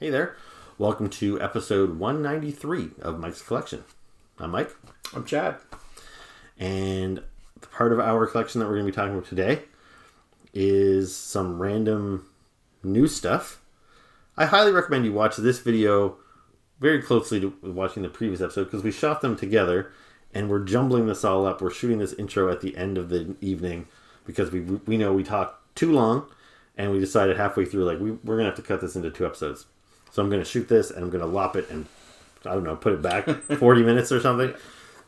Hey there. Welcome to episode 193 of Mike's Collection. I'm Mike. I'm Chad. And the part of our collection that we're going to be talking about today is some random new stuff. I highly recommend you watch this video very closely to watching the previous episode because we shot them together and we're jumbling this all up. We're shooting this intro at the end of the evening because we know we talked too long and we decided halfway through we're going to have to cut this into 2 episodes. So I'm going to shoot this and I'm going to lop it and, I don't know, put it back 40 minutes or something.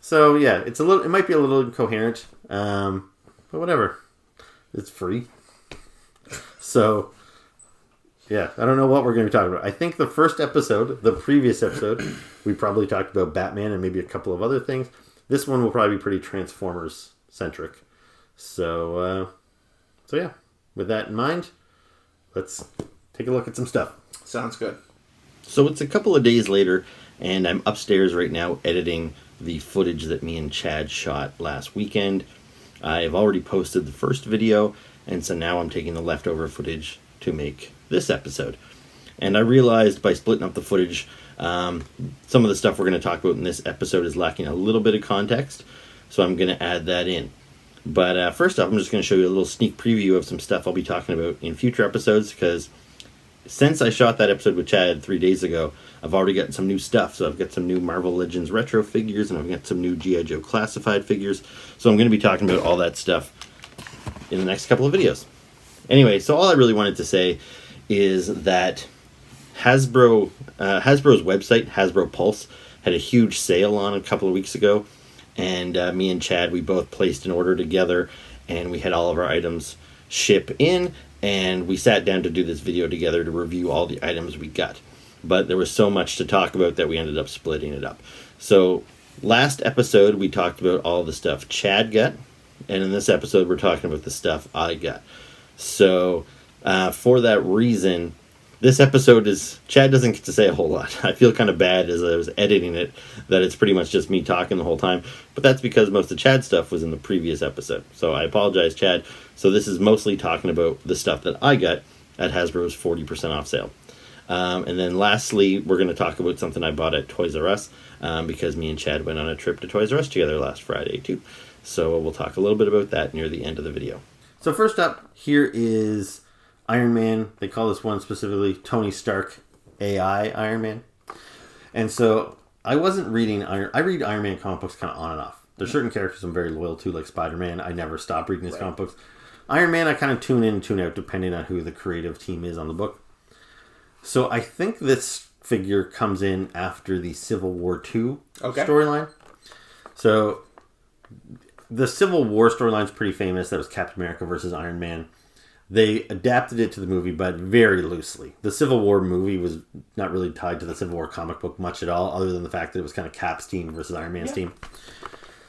So yeah, it might be a little incoherent, but whatever. It's free. So yeah, I don't know what we're going to be talking about. I think the first episode, the previous episode, we probably talked about Batman and maybe a couple of other things. This one will probably be pretty Transformers centric. So yeah, with that in mind, let's take a look at some stuff. Sounds good. So it's a couple of days later, and I'm upstairs right now editing the footage that me and Chad shot last weekend. I've already posted the first video, and so now I'm taking the leftover footage to make this episode. And I realized by splitting up the footage, some of the stuff we're going to talk about in this episode is lacking a little bit of context, so I'm going to add that in. But first off, I'm just going to show you a little sneak preview of some stuff I'll be talking about in future episodes, because since I shot that episode with Chad 3 days ago, I've already gotten some new stuff. So I've got some new Marvel Legends retro figures, and I've got some new G.I. Joe classified figures. So I'm going to be talking about all that stuff in the next couple of videos. Anyway, so all I really wanted to say is that Hasbro's website, Hasbro Pulse, had a huge sale on a couple of weeks ago. And me and Chad, we both placed an order together, and we had all of our items ship in. And we sat down to do this video together to review all the items we got. But there was so much to talk about that we ended up splitting it up. So last episode, we talked about all the stuff Chad got. And in this episode, we're talking about the stuff I got. So for that reason, this episode is... Chad doesn't get to say a whole lot. I feel kind of bad as I was editing it that it's pretty much just me talking the whole time. But that's because most of Chad's stuff was in the previous episode. So I apologize, Chad. So this is mostly talking about the stuff that I got at Hasbro's 40% off sale. And then lastly, we're going to talk about something I bought at Toys R Us because me and Chad went on a trip to Toys R Us together last Friday too. So we'll talk a little bit about that near the end of the video. So first up, here is Iron Man. They call this one specifically Tony Stark AI Iron Man. And so I wasn't reading I read Iron Man comic books kind of on and off. There's certain characters I'm very loyal to, like Spider-Man. I never stop reading his comic books. Iron Man, I kind of tune in and tune out depending on who the creative team is on the book. So I think this figure comes in after the Civil War II storyline. So the Civil War storyline is pretty famous. That was Captain America versus Iron Man. They adapted it to the movie, but very loosely. The Civil War movie was not really tied to the Civil War comic book much at all, other than the fact that it was kind of Cap's team versus Iron Man's team.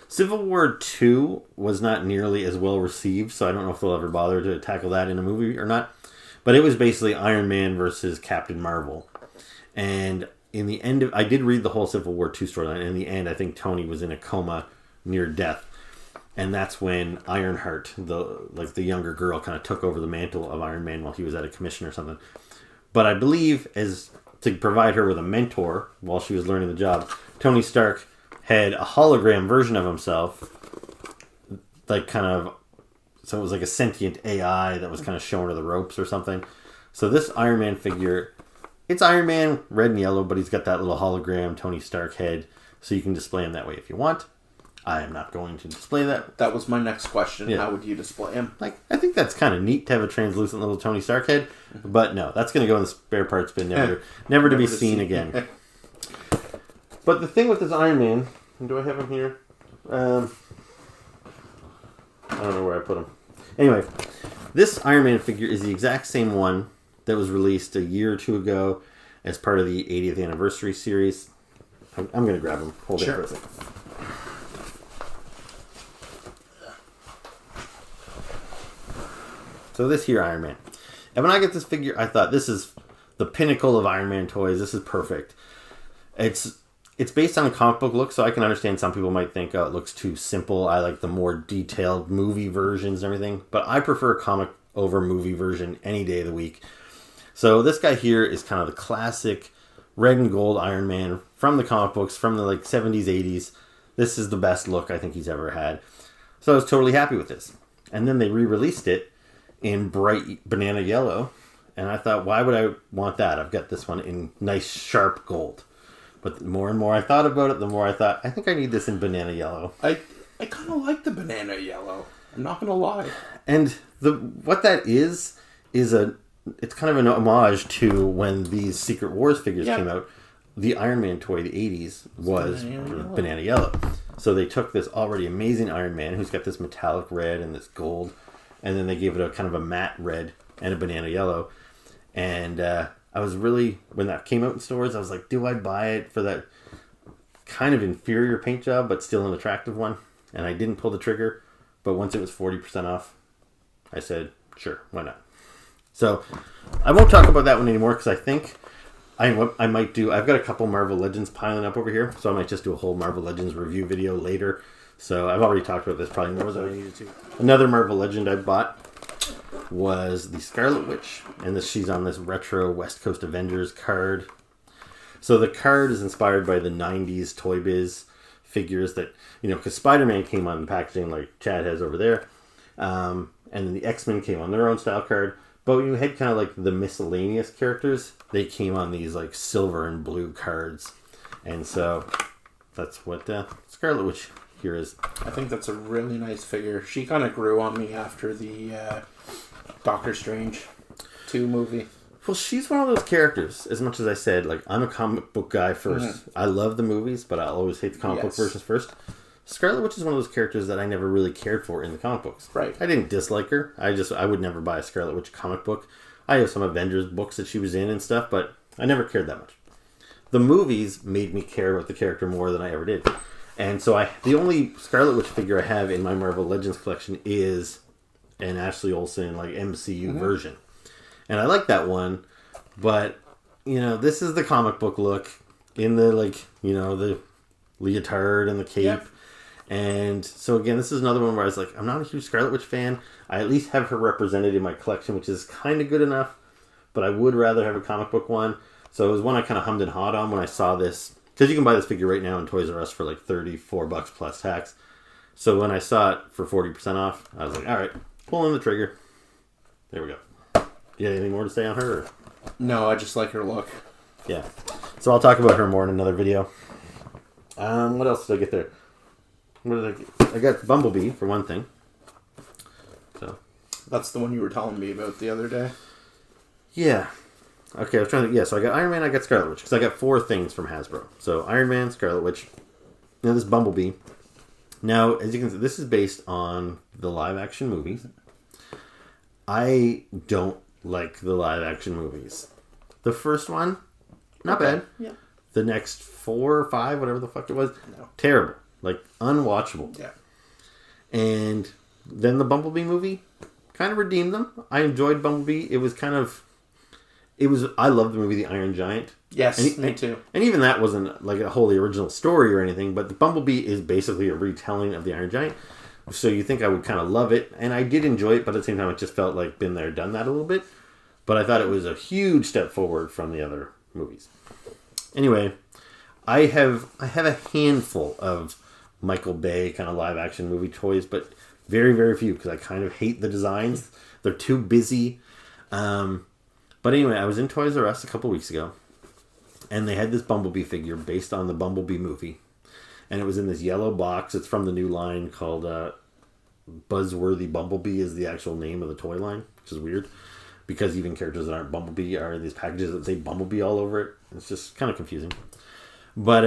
Civil War II was not nearly as well received, so I don't know if they'll ever bother to tackle that in a movie or not. But it was basically Iron Man versus Captain Marvel. And in the end, I did read the whole Civil War II storyline. And in the end, I think Tony was in a coma near death. And that's when Ironheart, the younger girl, kind of took over the mantle of Iron Man while he was at a commission or something. But I believe, as to provide her with a mentor while she was learning the job, Tony Stark had a hologram version of himself, so it was like a sentient AI that was kind of showing her the ropes or something. So this Iron Man figure, it's Iron Man, red and yellow, but he's got that little hologram Tony Stark head, so you can display him that way if you want. I am not going to display that. That was my next question. Yeah. How would you display him? I think that's kind of neat to have a translucent little Tony Stark head, but no, that's going to go in the spare parts bin, never to be seen again. But the thing with this Iron Man, do I have him here? I don't know where I put him. Anyway, this Iron Man figure is the exact same one that was released a year or two ago as part of the 80th anniversary series. I'm going to grab him. Hold it for a second. So this here Iron Man. And when I get this figure, I thought this is the pinnacle of Iron Man toys. This is perfect. It's based on a comic book look, so I can understand some people might think, oh, it looks too simple. I like the more detailed movie versions and everything. But I prefer a comic over movie version any day of the week. So this guy here is kind of the classic red and gold Iron Man from the comic books from the like 70s, 80s. This is the best look I think he's ever had. So I was totally happy with this. And then they re-released it in bright banana yellow. And I thought, why would I want that? I've got this one in nice, sharp gold. But the more and more I thought about it, the more I thought, I think I need this in banana yellow. I kind of like the banana yellow. I'm not going to lie. And what that is it's kind of an homage to when these Secret Wars figures came out. The Iron Man toy, the 80s, was banana yellow. So they took this already amazing Iron Man, who's got this metallic red and this gold, and then they gave it a kind of a matte red and a banana yellow. And I was really, when that came out in stores, I was like, do I buy it for that kind of inferior paint job, but still an attractive one? And I didn't pull the trigger, but once it was 40% off, I said, sure, why not? So I won't talk about that one anymore because I think I might do, I've got a couple Marvel Legends piling up over here, so I might just do a whole Marvel Legends review video later. So I've already talked about this probably more than I needed to. Another Marvel Legend I bought was the Scarlet Witch, and she's on this retro West Coast Avengers card. So the card is inspired by the 90s Toy Biz figures that, because Spider-Man came on the packaging like Chad has over there, and then the X-Men came on their own style card. But when you had kind of like the miscellaneous characters, they came on these like silver and blue cards. And so that's what Scarlet Witch here is. I think that's a really nice figure. She kind of grew on me after the Doctor Strange 2 movie. Well, she's one of those characters, as much as I said, like, I'm a comic book guy first. Mm-hmm. I love the movies, but I always hate the comic book versions first. Scarlet Witch is one of those characters that I never really cared for in the comic books. Right. I didn't dislike her. I would never buy a Scarlet Witch comic book. I have some Avengers books that she was in and stuff, but I never cared that much. The movies made me care about the character more than I ever did. And so the only Scarlet Witch figure I have in my Marvel Legends collection is an Ashley Olsen, like, MCU version. And I like that one, but, this is the comic book look in the, the leotard and the cape. Yep. And so again, this is another one where I was like, I'm not a huge Scarlet Witch fan. I at least have her represented in my collection, which is kind of good enough, but I would rather have a comic book one. So it was one I kind of hummed and hawed on when I saw this, because you can buy this figure right now in Toys R Us for like $34 plus tax. So when I saw it for 40% off, I was like, all right, pull in the trigger. There we go. You got anything more to say on her? Or? No, I just like her look. Yeah. So I'll talk about her more in another video. What else did I get there? What did I get? I got Bumblebee, for one thing. So that's the one you were telling me about the other day? Yeah. Okay, I was trying to... Yeah, so I got Iron Man, I got Scarlet Witch, because I got 4 things from Hasbro. So Iron Man, Scarlet Witch, now this Bumblebee. Now, as you can see, this is based on the live-action movies. I don't like the live-action movies. The first one, not bad. Yeah. The next 4 or 5, whatever the fuck it was, terrible. Like, unwatchable. Yeah. And then the Bumblebee movie kind of redeemed them. I enjoyed Bumblebee. I love the movie The Iron Giant. Yes, me too. And even that wasn't like a wholly original story or anything, but the Bumblebee is basically a retelling of The Iron Giant. So you think I would kind of love it. And I did enjoy it, but at the same time, it just felt like been there, done that a little bit. But I thought it was a huge step forward from the other movies. Anyway, I have a handful of Michael Bay kind of live action movie toys, but very, very few because I kind of hate the designs. They're too busy. But anyway, I was in Toys R Us a couple weeks ago, and they had this Bumblebee figure based on the Bumblebee movie. And it was in this yellow box. It's from the new line called Buzzworthy Bumblebee is the actual name of the toy line, which is weird. Because even characters that aren't Bumblebee are these packages that say Bumblebee all over it. It's just kind of confusing. But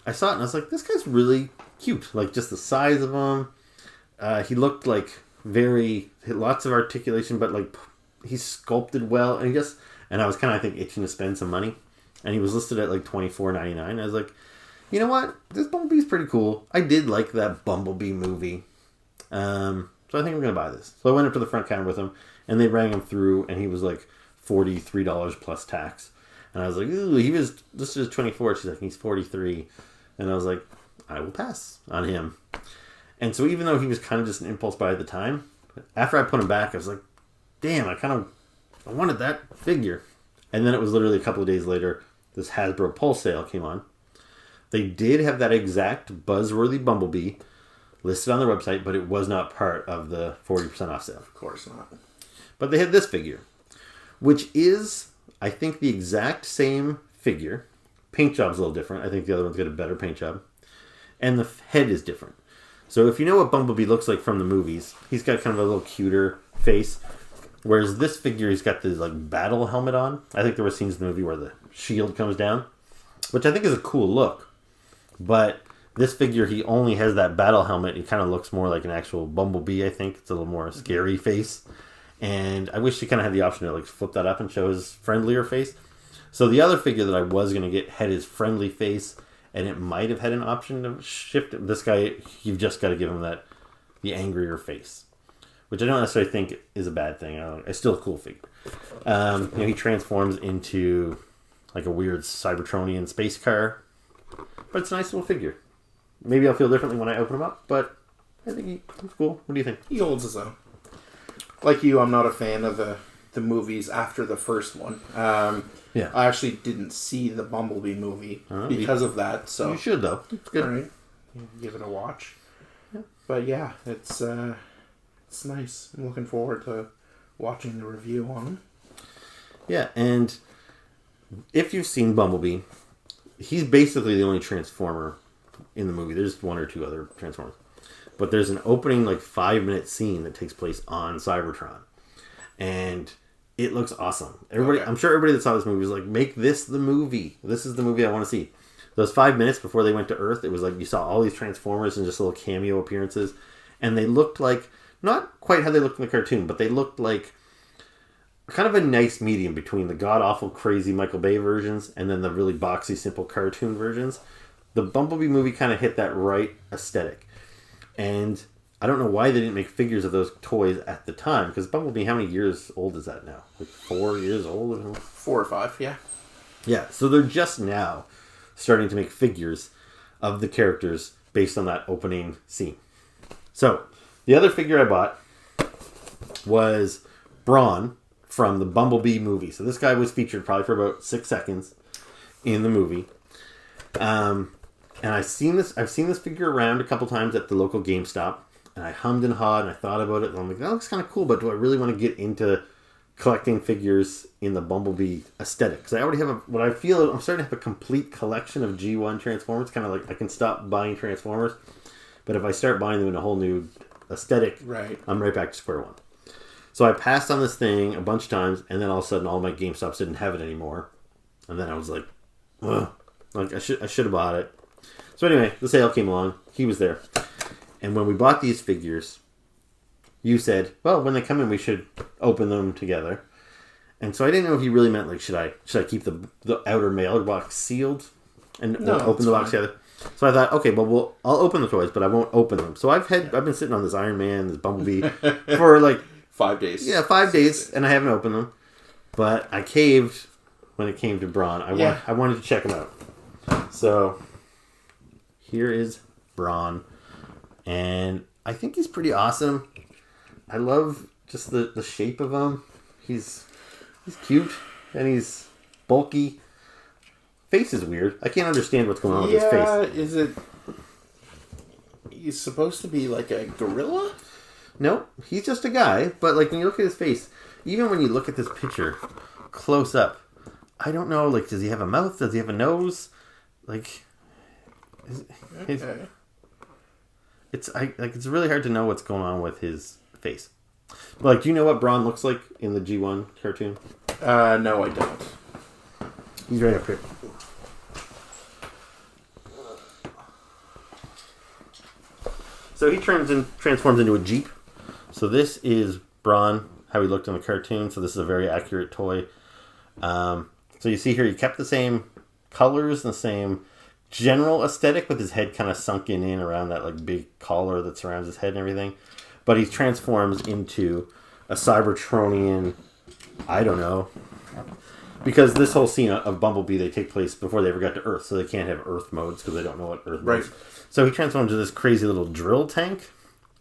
I saw it and I was like, this guy's really cute. Like, just the size of him. He looked like lots of articulation, but like he's sculpted well. And I was kind of, I think, itching to spend some money. And he was listed at like $24.99. I was like, you know what? This Bumblebee's pretty cool. I did like that Bumblebee movie. So I think I'm going to buy this. So I went up to the front counter with him, and they rang him through, and he was like $43 plus tax. And I was like, ooh, this is 24. She's like, he's 43. And I was like, I will pass on him. And so even though he was kind of just an impulse buy at the time, after I put him back, I was like, damn, I wanted that figure. And then it was literally a couple of days later, this Hasbro Pulse sale came on. They did have that exact buzzworthy Bumblebee listed on their website, but it was not part of the 40% off sale. Of course not. But they had this figure, which is, I think, the exact same figure. Paint job's a little different. I think the other one's got a better paint job. And the head is different. So if you know what Bumblebee looks like from the movies, he's got kind of a little cuter face. Whereas this figure, he's got this like battle helmet on. I think there were scenes in the movie where the shield comes down, which I think is a cool look. But this figure, he only has that battle helmet. He kind of looks more like an actual Bumblebee, I think. It's a little more scary face. And I wish he kind of had the option to like flip that up and show his friendlier face. So the other figure that I was going to get had his friendly face, and it might have had an option to shift it. This guy, you've just got to give him the angrier face, which I don't necessarily think is a bad thing. It's still a cool figure. He transforms into like a weird Cybertronian space car, but it's a nice little figure. Maybe I'll feel differently when I open him up, but I think he's cool. What do you think? He holds his own. Like you, I'm not a fan of the movies after the first one. Yeah, I actually didn't see the Bumblebee movie because of that. So you should though. It's good. All right, give it a watch. Yeah. But yeah, it's nice. I'm looking forward to watching the review on him. Yeah, and if you've seen Bumblebee, he's basically the only Transformer in the movie. There's one or two other Transformers. But there's an opening, 5-minute scene that takes place on Cybertron. And it looks awesome. I'm sure everybody that saw this movie was like, make this the movie. This is the movie I want to see. Those 5 minutes before they went to Earth, it was like you saw all these Transformers and just little cameo appearances. And they looked like, not quite how they looked in the cartoon, but they looked like kind of a nice medium between the god-awful, crazy Michael Bay versions and then the really boxy, simple cartoon versions. The Bumblebee movie kind of hit that right aesthetic. And I don't know why they didn't make figures of those toys at the time, because Bumblebee, how many years old is that now? 4 years old? 4 or 5, yeah. Yeah, so they're just now starting to make figures of the characters based on that opening scene. So, the other figure I bought was Brawn from the Bumblebee movie. So this guy was featured probably for about 6 seconds in the movie. And I've seen this figure around a couple times at the local GameStop. And I hummed and hawed and I thought about it. And I'm like, that looks kind of cool, but do I really want to get into collecting figures in the Bumblebee aesthetic? Because I already have I'm starting to have a complete collection of G1 Transformers. Kind of like I can stop buying Transformers. But if I start buying them in a whole new aesthetic, right, I'm right back to square one. So I passed on this thing a bunch of times, and then all of a sudden all my GameStops didn't have it anymore. And then I was like, ugh. Like I should have bought it. So anyway, the sale came along. He was there. And when we bought these figures, you said, well, when they come in, we should open them together. And so I didn't know if you really meant, should I keep the outer mailbox sealed and open the box together? So I thought, okay, well, I'll open the toys, but I won't open them. So I've been sitting on this Iron Man, this Bumblebee for 5 days. Yeah, 5 days, and I haven't opened them. But I caved when it came to Brawn. I wanted to check them out. So here is Brawn. And I think he's pretty awesome. I love just the shape of him. He's cute, and he's bulky. Face is weird. I can't understand what's going on with his face. Yeah, is it... He's supposed to be like a gorilla? No, he's just a guy. But when you look at his face, even when you look at this picture close up, I don't know. Does he have a mouth? Does he have a nose? Okay. It's really hard to know what's going on with his face. But do you know what Brawn looks like in the G1 cartoon? No, I don't. He's right up here. So he transforms into a Jeep. So this is Brawn, how he looked in the cartoon. So this is a very accurate toy. So you see here, he kept the same colors and the same general aesthetic with his head kind of sunken in around that big collar that surrounds his head and everything. But he transforms into a Cybertronian, I don't know. Because this whole scene of Bumblebee, they take place before they ever got to Earth, so they can't have Earth modes because they don't know what Earth mode is. So he transforms into this crazy little drill tank,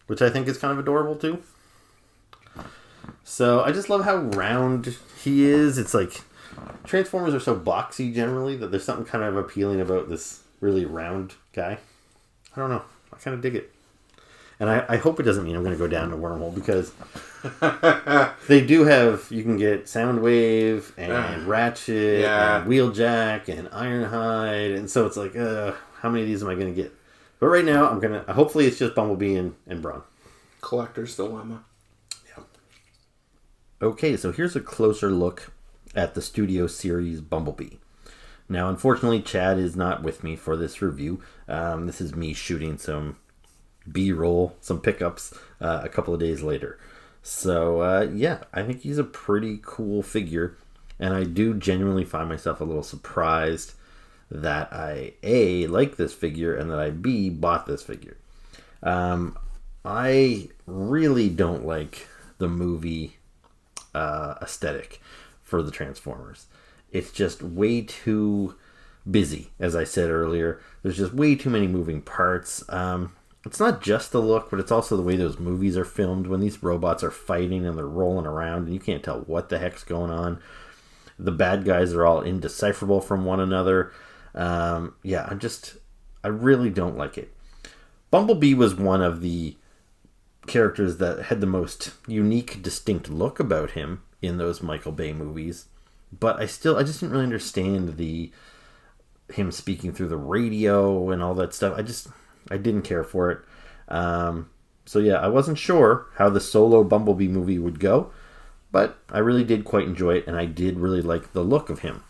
which I think is kind of adorable too. So I just love how round he is. It's Transformers are so boxy generally that there's something kind of appealing about this really round guy. I don't know. I kind of dig it. And I hope it doesn't mean I'm going to go down a wormhole, because they do have, you can get Soundwave and Ratchet and Wheeljack and Ironhide. And so it's like, how many of these am I going to get? But right now, I'm going to, hopefully it's just Bumblebee and Brawn. Collector's dilemma. Yeah. Okay, so here's a closer look at the Studio Series Bumblebee. Now, unfortunately, Chad is not with me for this review. This is me shooting some B-roll, some pickups a couple of days later. So, yeah, I think he's a pretty cool figure. And I do genuinely find myself a little surprised that I, A, like this figure, and that I, B, bought this figure. I really don't like the movie aesthetic for the Transformers. It's just way too busy, as I said earlier. There's just way too many moving parts. It's not just the look, but it's also the way those movies are filmed when these robots are fighting and they're rolling around and you can't tell what the heck's going on. The bad guys are all indecipherable from one another. I really don't like it. Bumblebee was one of the characters that had the most unique, distinct look about him in those Michael Bay movies. But I just didn't really understand him speaking through the radio and all that stuff. I didn't care for it. I wasn't sure how the solo Bumblebee movie would go, but I really did quite enjoy it, and I did really like the look of him.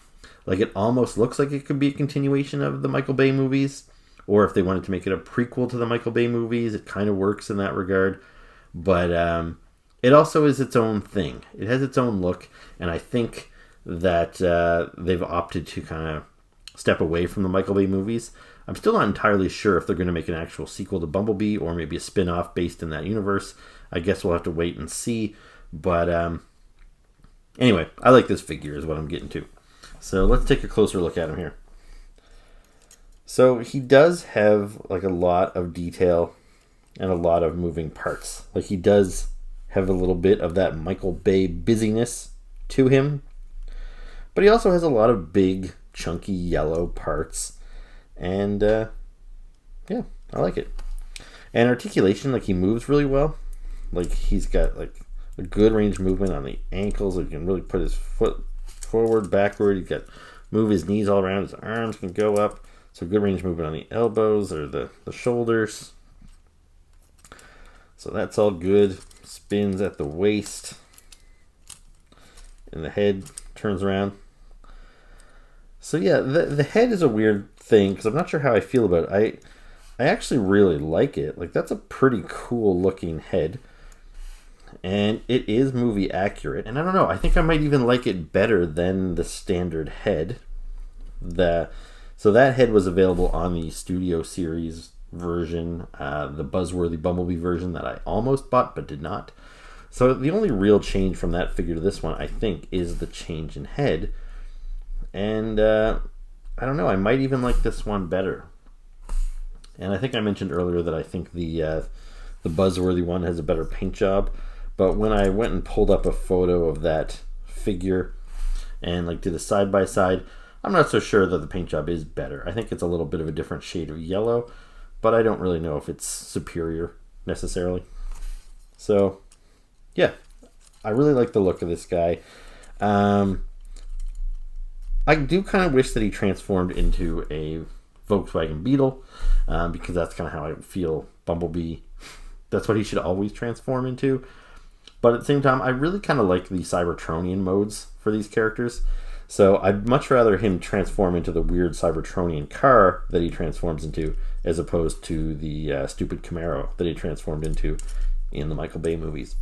Like, it almost looks like it could be a continuation of the Michael Bay movies, or if they wanted to make it a prequel to the Michael Bay movies, it kind of works in that regard. But it also is its own thing. It has its own look, and I think that they've opted to kind of step away from the Michael Bay movies. I'm still not entirely sure if they're going to make an actual sequel to Bumblebee or maybe a spin-off based in that universe. I guess we'll have to wait and see. But anyway, I like this figure is what I'm getting to. So let's take a closer look at him here. So he does have like a lot of detail and a lot of moving parts. Like, he does have a little bit of that Michael Bay busyness to him. But he also has a lot of big, chunky yellow parts. And, I like it. And articulation, like, he moves really well. Like, he's got, like, a good range of movement on the ankles. He can really put his foot forward, backward. He can move his knees all around. His arms can go up. So good range of movement on the elbows or the shoulders. So that's all good. Spins at the waist. And the head turns around. So yeah, the head is a weird thing because I'm not sure how I feel about it. I actually really like it. Like, that's a pretty cool looking head. And it is movie accurate. And I don't know, I think I might even like it better than the standard head. So that head was available on the Studio Series version, the buzzworthy Bumblebee version that I almost bought but did not. So the only real change from that figure to this one, I think, is the change in head. And I don't know, I might even like this one better. And I think I mentioned earlier that I think the buzzworthy one has a better paint job. But when I went and pulled up a photo of that figure and like did a side by side, I'm not so sure that the paint job is better. I think it's a little bit of a different shade of yellow, but I don't really know if it's superior necessarily. So, yeah, I really like the look of this guy. I do kind of wish that he transformed into a Volkswagen Beetle, because that's kind of how I feel Bumblebee. That's what he should always transform into. But at the same time, I really kind of like the Cybertronian modes for these characters. So I'd much rather him transform into the weird Cybertronian car that he transforms into, as opposed to the stupid Camaro that he transformed into in the Michael Bay movies.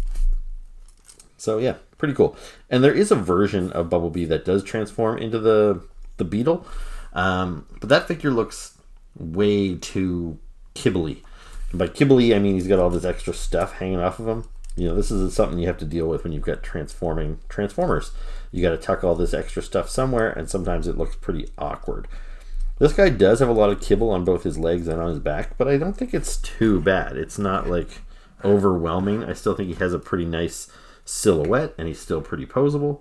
So yeah, pretty cool. And there is a version of Bumblebee that does transform into the Beetle. But that figure looks way too kibbly. And by kibbly, I mean he's got all this extra stuff hanging off of him. You know, this is something you have to deal with when you've got transforming Transformers. You got to tuck all this extra stuff somewhere, and sometimes it looks pretty awkward. This guy does have a lot of kibble on both his legs and on his back, but I don't think it's too bad. It's not like overwhelming. I still think he has a pretty nice silhouette, and he's still pretty posable.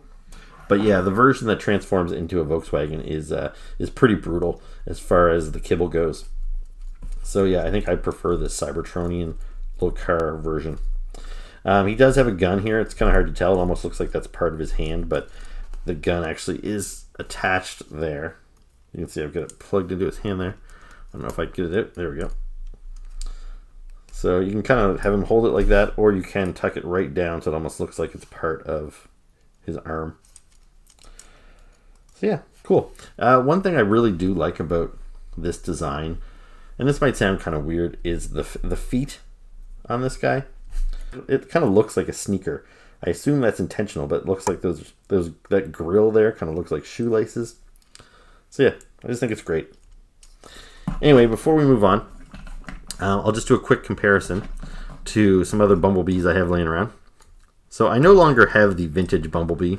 But yeah, the version that transforms into a Volkswagen is pretty brutal as far as the kibble goes. So yeah, I think I prefer this Cybertronian little car version. He does have a gun here. It's kind of hard to tell. It almost looks like that's part of his hand, but the gun actually is attached there. You can see I've got it plugged into his hand there. I don't know if I can get it out. There we go. So you can kind of have him hold it like that, or you can tuck it right down so it almost looks like it's part of his arm. So yeah, cool. One thing I really do like about this design, and this might sound kind of weird, is the feet on this guy. It kind of looks like a sneaker. I assume that's intentional, but it looks like that grill there kind of looks like shoelaces. So yeah, I just think it's great. Anyway, before we move on, I'll just do a quick comparison to some other Bumblebees I have laying around. So I no longer have the vintage Bumblebee.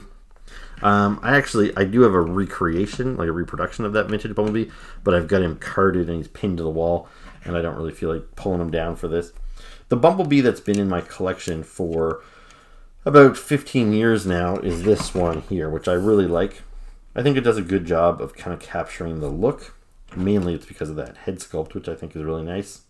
I do have a recreation, like a reproduction of that vintage Bumblebee, but I've got him carded and he's pinned to the wall, and I don't really feel like pulling him down for this. The Bumblebee that's been in my collection for about 15 years now is this one here, which I really like. I think it does a good job of kind of capturing the look. Mainly it's because of that head sculpt, which I think is really nice.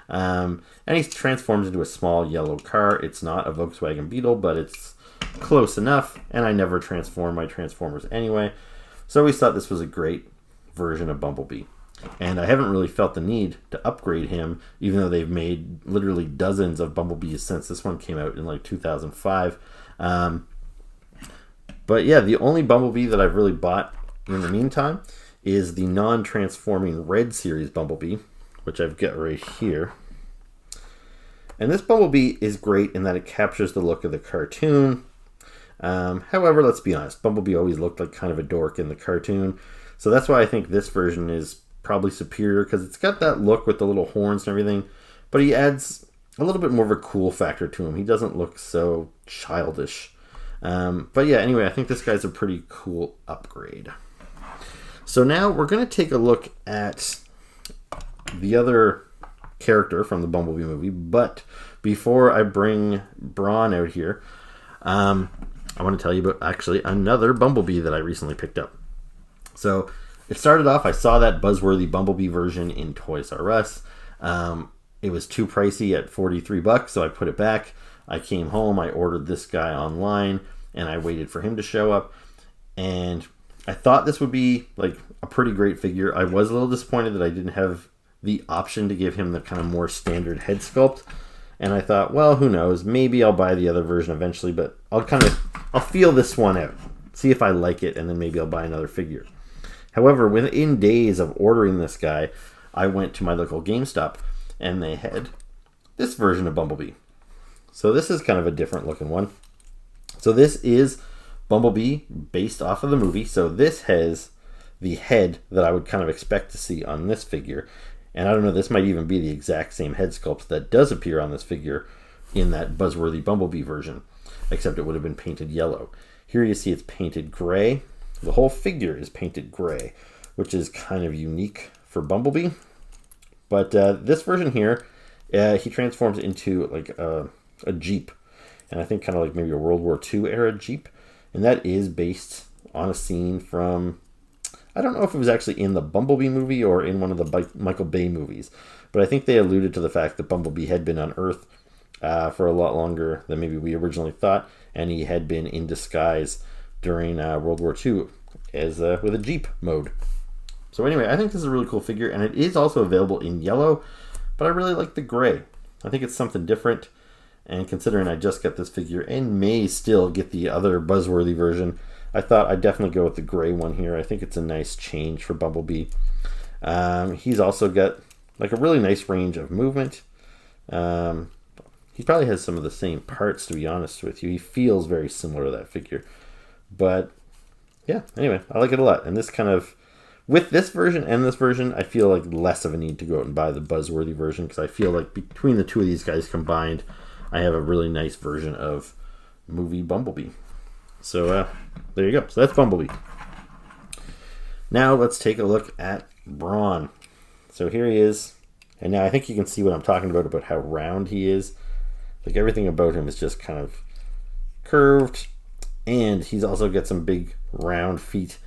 And he transforms into a small yellow car. It's not a Volkswagen Beetle, but it's close enough, and I never transform my Transformers anyway. So I always thought this was a great version of Bumblebee. And I haven't really felt the need to upgrade him, even though they've made literally dozens of Bumblebees since this one came out in like 2005. But yeah, the only Bumblebee that I've really bought in the meantime is the non-transforming red Series Bumblebee, which I've got right here. And this Bumblebee is great in that it captures the look of the cartoon. However, let's be honest, Bumblebee always looked like kind of a dork in the cartoon. So that's why I think this version is probably superior, because it's got that look with the little horns and everything, but he adds a little bit more of a cool factor to him. He doesn't look so childish. But yeah, anyway, I think this guy's a pretty cool upgrade. So now we're going to take a look at the other character from the Bumblebee movie, but before I bring Brawn out here, I want to tell you about actually another Bumblebee that I recently picked up. So it started off, I saw that buzzworthy Bumblebee version in Toys R Us. It was too pricey at $43, so I put it back. I came home, I ordered this guy online, and I waited for him to show up. And I thought this would be like a pretty great figure. I was a little disappointed that I didn't have the option to give him the kind of more standard head sculpt. And I thought, well, who knows? Maybe I'll buy the other version eventually, but I'll feel this one out, see if I like it, and then maybe I'll buy another figure. However, within days of ordering this guy, I went to my local GameStop, and they had this version of Bumblebee. So this is kind of a different looking one. So this is Bumblebee based off of the movie. So this has the head that I would kind of expect to see on this figure. And I don't know, this might even be the exact same head sculpt that does appear on this figure in that buzzworthy Bumblebee version, except it would have been painted yellow. Here you see it's painted gray. The whole figure is painted gray, which is kind of unique for Bumblebee. But this version here, he transforms into like a Jeep. And I think kind of like maybe a World War II era Jeep. And that is based on a scene from, I don't know if it was actually in the Bumblebee movie or in one of the Michael Bay movies. But I think they alluded to the fact that Bumblebee had been on Earth for a lot longer than maybe we originally thought. And he had been in disguise during World War II as with a Jeep mode. So anyway, I think this is a really cool figure, and it is also available in yellow, but I really like the gray. I think it's something different, and considering I just got this figure and may still get the other buzzworthy version, I thought I'd definitely go with the gray one here. I think it's a nice change for Bumblebee. He's also got like a really nice range of movement. He probably has some of the same parts, to be honest with you. He feels very similar to that figure. But yeah, anyway, I like it a lot. And this kind of, with this version and this version, I feel like less of a need to go out and buy the buzzworthy version, because I feel like between the two of these guys combined, I have a really nice version of movie Bumblebee. So there you go. So that's Bumblebee. Now let's take a look at Brawn. So here he is. And now I think you can see what I'm talking about how round he is. Like everything about him is just kind of curved. And he's also got some big round feet.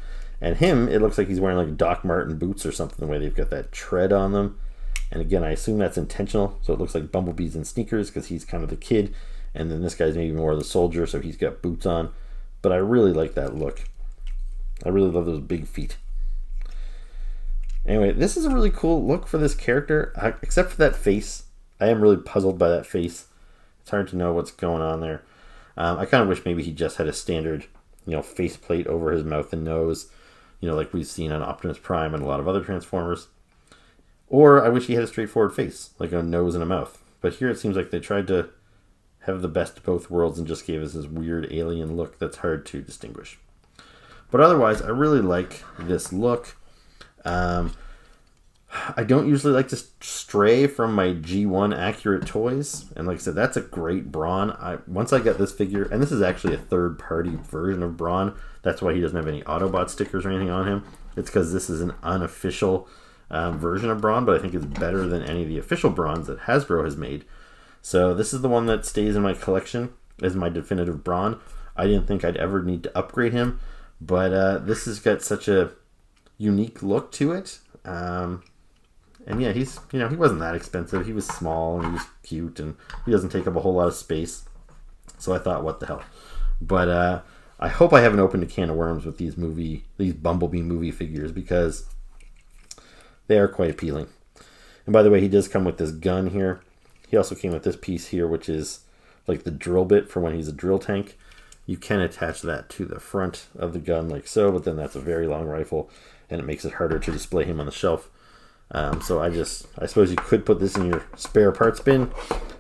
And him, it looks like he's wearing like Doc Marten boots or something, the way they've got that tread on them. And again, I assume that's intentional. So it looks like Bumblebee's in sneakers because he's kind of the kid. And then this guy's maybe more the soldier, so he's got boots on. But I really like that look. I really love those big feet. Anyway, this is a really cool look for this character, except for that face. I am really puzzled by that face. It's hard to know what's going on there. I kind of wish maybe he just had a standard, faceplate over his mouth and nose, like we've seen on Optimus Prime and a lot of other Transformers. Or I wish he had a straightforward face, like a nose and a mouth. But here it seems like they tried to have the best of both worlds and just gave us this weird alien look that's hard to distinguish. But otherwise, I really like this look. I don't usually like to stray from my G1 accurate toys, and like I said, that's a great Brawn. Once I got this figure, and this is actually a third-party version of Brawn, that's why he doesn't have any Autobot stickers or anything on him. It's because this is an unofficial version of Brawn, but I think it's better than any of the official Brawns that Hasbro has made. So this is the one that stays in my collection as my definitive Brawn. I didn't think I'd ever need to upgrade him, but this has got such a unique look to it. And yeah, he's, he wasn't that expensive. He was small and he was cute and he doesn't take up a whole lot of space. So I thought, what the hell? But I hope I haven't opened a can of worms with these Bumblebee movie figures because they are quite appealing. And by the way, he does come with this gun here. He also came with this piece here, which is like the drill bit for when he's a drill tank. You can attach that to the front of the gun like so, but then that's a very long rifle and it makes it harder to display him on the shelf. So I suppose you could put this in your spare parts bin.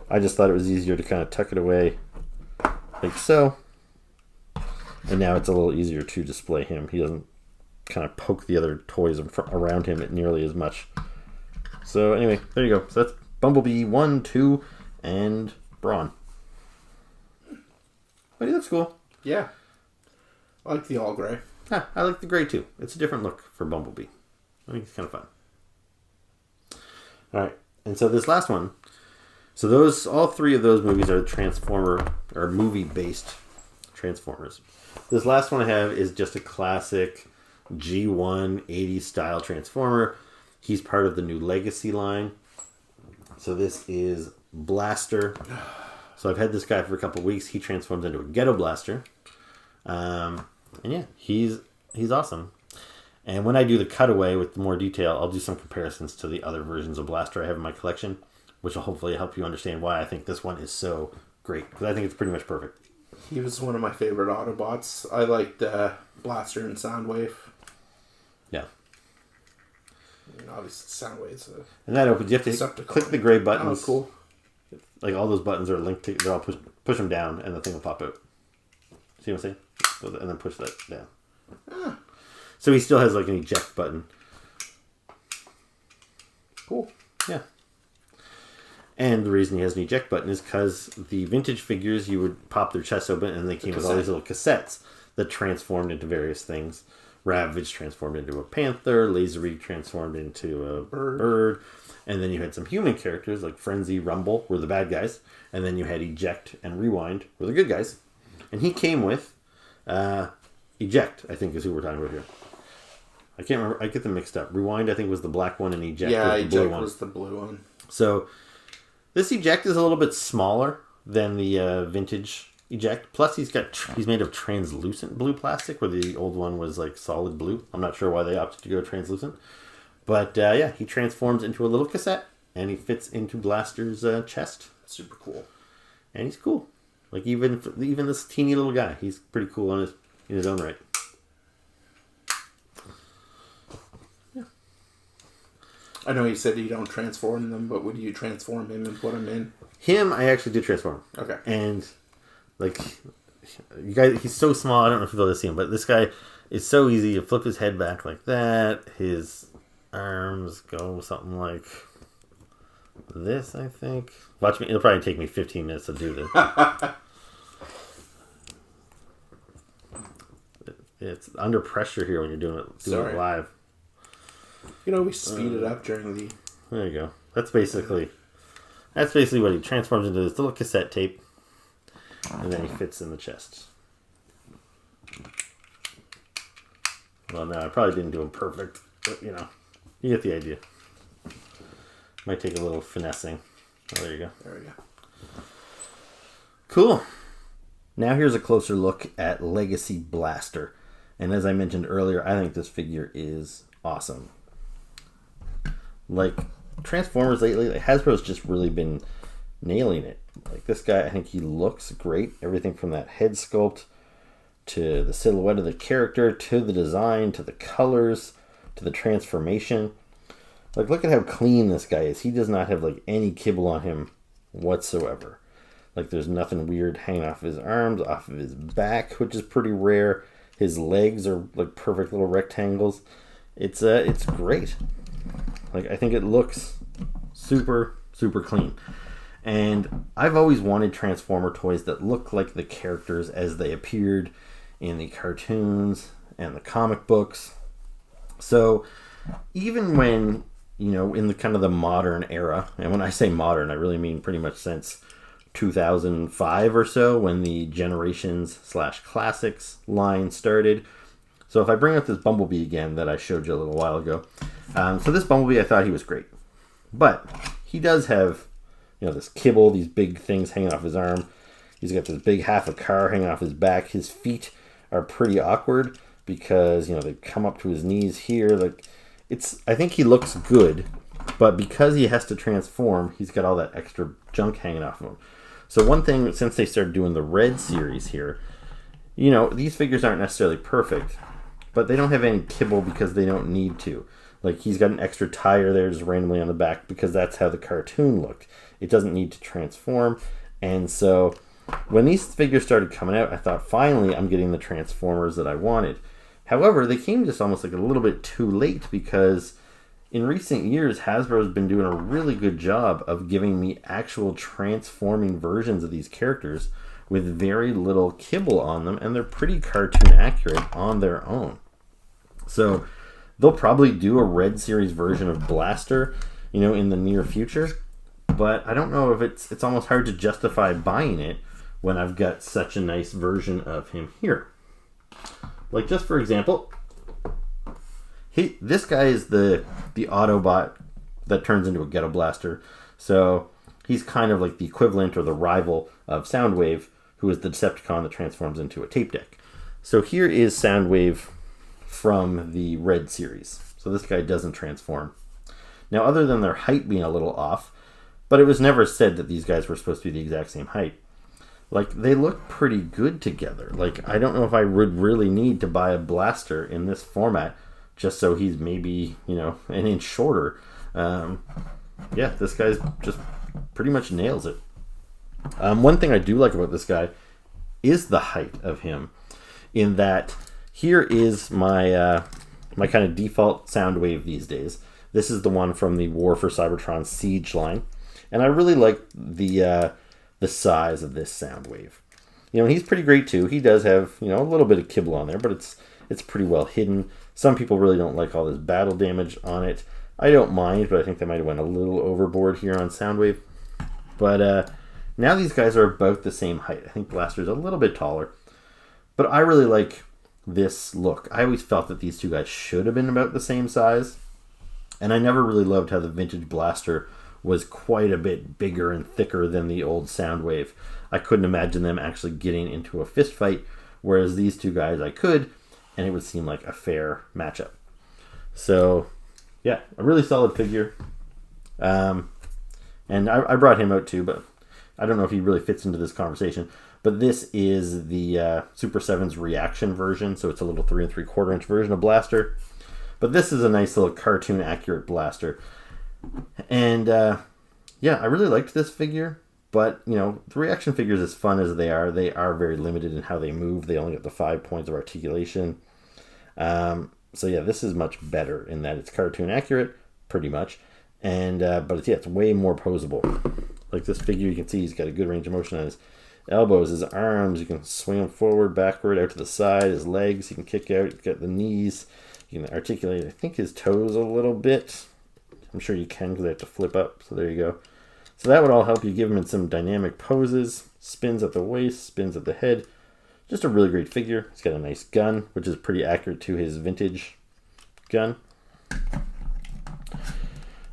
I just thought it was easier to kind of tuck it away like so. And now it's a little easier to display him. He doesn't kind of poke the other toys around him nearly as much. So anyway, there you go. So that's Bumblebee 1, 2, and Brawn. But he looks cool. Yeah. I like the all gray. Yeah, I like the gray too. It's a different look for Bumblebee. I think it's kind of fun. Alright, and so this last one, all three of those movies are movie-based Transformers. This last one I have is just a classic G1 80s style Transformer. He's part of the new Legacy line. So this is Blaster. So I've had this guy for a couple weeks. He transforms into a Ghetto Blaster. And yeah, he's awesome. And when I do the cutaway with more detail, I'll do some comparisons to the other versions of Blaster I have in my collection, which will hopefully help you understand why I think this one is so great. Because I think it's pretty much perfect. He was one of my favorite Autobots. I liked Blaster and Soundwave. Yeah. Obviously, Soundwave's and that opens. You have to click the gray buttons. Oh, cool. Like all those buttons are linked to. They're all push them down, and the thing will pop out. See what I'm saying? And then push that down. Ah. So he still has like an eject button. Cool. Yeah. And the reason he has an eject button is because the vintage figures, you would pop their chest open and they came with all these little cassettes that transformed into various things. Ravage transformed into a panther, Laserbeak transformed into a bird. And then you had some human characters like Frenzy, Rumble were the bad guys. And then you had Eject and Rewind were the good guys. And he came with Eject, I think is who we're talking about here. I can't remember. I get them mixed up. Rewind, I think, was the black one, and Eject was the blue one. Was the blue one. So this Eject is a little bit smaller than the vintage Eject. Plus, he's made of translucent blue plastic, where the old one was like solid blue. I'm not sure why they opted to go translucent. But yeah, he transforms into a little cassette, and he fits into Blaster's chest. Super cool. And he's cool. Like even this teeny little guy, he's pretty cool in his own right. I know you said you don't transform them, but would you transform him and put him in? Him, I actually did transform. Okay. And, like, you guys, he's so small, I don't know if you'll be able to see him, but this guy is so easy. You flip his head back like that. His arms go something like this, I think. Watch me. It'll probably take me 15 minutes to do this. It's under pressure here when you're doing it live. You know, we speed it up during the... There you go. That's basically what he transforms into, this little cassette tape. And then he fits in the chest. Well, no, I probably didn't do them perfect, but you know, you get the idea. Might take a little finessing. Oh, there you go. There we go. Cool. Now here's a closer look at Legacy Blaster. And as I mentioned earlier, I think this figure is awesome. Like, Transformers lately, like, Hasbro's just really been nailing it. Like, this guy, I think he looks great. Everything from that head sculpt to the silhouette of the character, to the design, to the colors, to the transformation. Like, look at how clean this guy is. He does not have, like, any kibble on him whatsoever. Like, there's nothing weird hanging off his arms, off of his back, which is pretty rare. His legs are, like, perfect little rectangles. It's great. Like, I think it looks super, super clean. And I've always wanted Transformer toys that look like the characters as they appeared in the cartoons and the comic books. So, even when, you know, in the kind of the modern era, and when I say modern, I really mean pretty much since 2005 or so, when the Generations/Classics line started. So if I bring up this Bumblebee again that I showed you a little while ago. So this Bumblebee, I thought he was great. But he does have, you know, this kibble, these big things hanging off his arm. He's got this big half a car hanging off his back. His feet are pretty awkward because, you know, they come up to his knees here. Like, I think he looks good, but because he has to transform, he's got all that extra junk hanging off of him. So one thing, since they started doing the Red series here, you know, these figures aren't necessarily perfect, but they don't have any kibble because they don't need to. Like, he's got an extra tire there just randomly on the back because that's how the cartoon looked. It doesn't need to transform. And so when these figures started coming out, I thought, finally, I'm getting the Transformers that I wanted. However, they came just almost like a little bit too late because in recent years, Hasbro's been doing a really good job of giving me actual transforming versions of these characters with very little kibble on them, and they're pretty cartoon accurate on their own. So they'll probably do a Red Series version of Blaster, you know, in the near future, but I don't know if it's almost hard to justify buying it when I've got such a nice version of him here. Like, just for example, this guy is the Autobot that turns into a Ghetto Blaster. So he's kind of like the equivalent or the rival of Soundwave, who is the Decepticon that transforms into a tape deck. So here is Soundwave from the Red series. So this guy doesn't transform. Now, other than their height being a little off, but it was never said that these guys were supposed to be the exact same height. Like, they look pretty good together. Like, I don't know if I would really need to buy a Blaster in this format just so he's maybe, you know, an inch shorter. Yeah, this guy's just pretty much nails it. One thing I do like about this guy is the height of him, in that here is my my kind of default Soundwave these days. This is the one from the War for Cybertron Siege line, and I really like the size of this Soundwave. You know, he's pretty great too. He does have, you know, a little bit of kibble on there, but it's pretty well hidden. Some people really don't like all this battle damage on it. I don't mind, but I think they might have went a little overboard here on Soundwave. But now these guys are about the same height. I think Blaster's a little bit taller. But I really like this look. I always felt that these two guys should have been about the same size. And I never really loved how the vintage Blaster was quite a bit bigger and thicker than the old Soundwave. I couldn't imagine them actually getting into a fist fight, whereas these two guys I could, and it would seem like a fair matchup. So, yeah, a really solid figure. And I brought him out too, but I don't know if he really fits into this conversation. But this is the Super 7's reaction version, so it's a little 3 3/4 inch version of Blaster. But this is a nice little cartoon accurate Blaster. And yeah, I really liked this figure. But, you know, the reaction figures, as fun as they are very limited in how they move. They only get the 5 points of articulation. So yeah, this is much better in that it's cartoon accurate, pretty much. And but it's way more posable. Like this figure, you can see he's got a good range of motion on his elbows, his arms. You can swing him forward, backward, out to the side. His legs, he can kick out. He's got the knees. You can articulate, I think, his toes a little bit. I'm sure you can because they have to flip up. So there you go. So that would all help you give him in some dynamic poses. Spins at the waist, spins at the head. Just a really great figure. He's got a nice gun, which is pretty accurate to his vintage gun.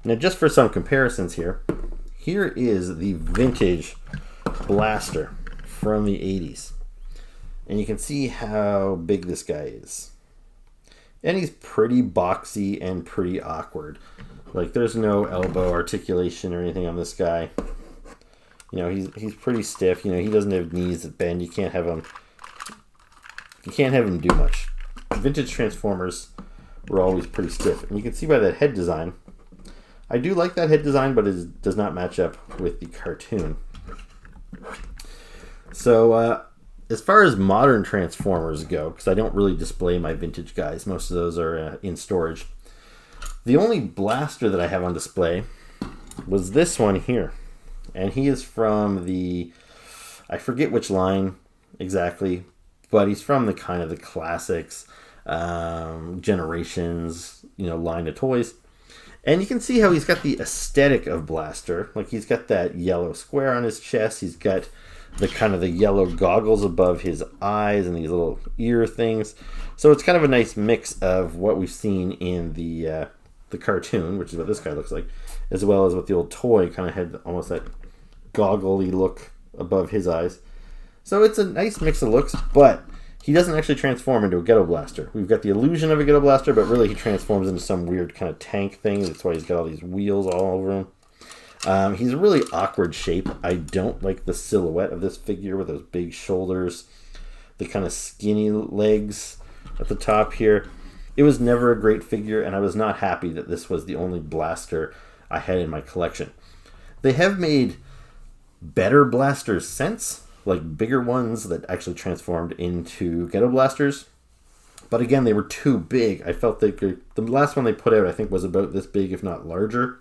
Now, just for some comparisons here, here is the vintage blaster from the 80s. And you can see how big this guy is. And he's pretty boxy and pretty awkward. Like, there's no elbow articulation or anything on this guy. You know, he's pretty stiff. You know, he doesn't have knees that bend. You can't have him do much. Vintage Transformers were always pretty stiff. And you can see by that head design. I do like that head design, but it does not match up with the cartoon. So, as far as modern Transformers go, because I don't really display my vintage guys, most of those are in storage. The only blaster that I have on display was this one here. And he is from the, I forget which line exactly, but he's from the kind of the classics, Generations, you know, line of toys. And you can see how he's got the aesthetic of Blaster. Like, he's got that yellow square on his chest. He's got the kind of the yellow goggles above his eyes and these little ear things. So it's kind of a nice mix of what we've seen in the cartoon, which is what this guy looks like, as well as what the old toy kind of had almost that goggly look above his eyes. So it's a nice mix of looks, but he doesn't actually transform into a Ghetto Blaster. We've got the illusion of a Ghetto Blaster, but really he transforms into some weird kind of tank thing. That's why he's got all these wheels all over him. He's a really awkward shape. I don't like the silhouette of this figure with those big shoulders, the kind of skinny legs at the top here. It was never a great figure, and I was not happy that this was the only blaster I had in my collection. They have made better blasters since, like bigger ones that actually transformed into Ghetto Blasters. But again, they were too big. I felt that the last one they put out, I think, was about this big, if not larger.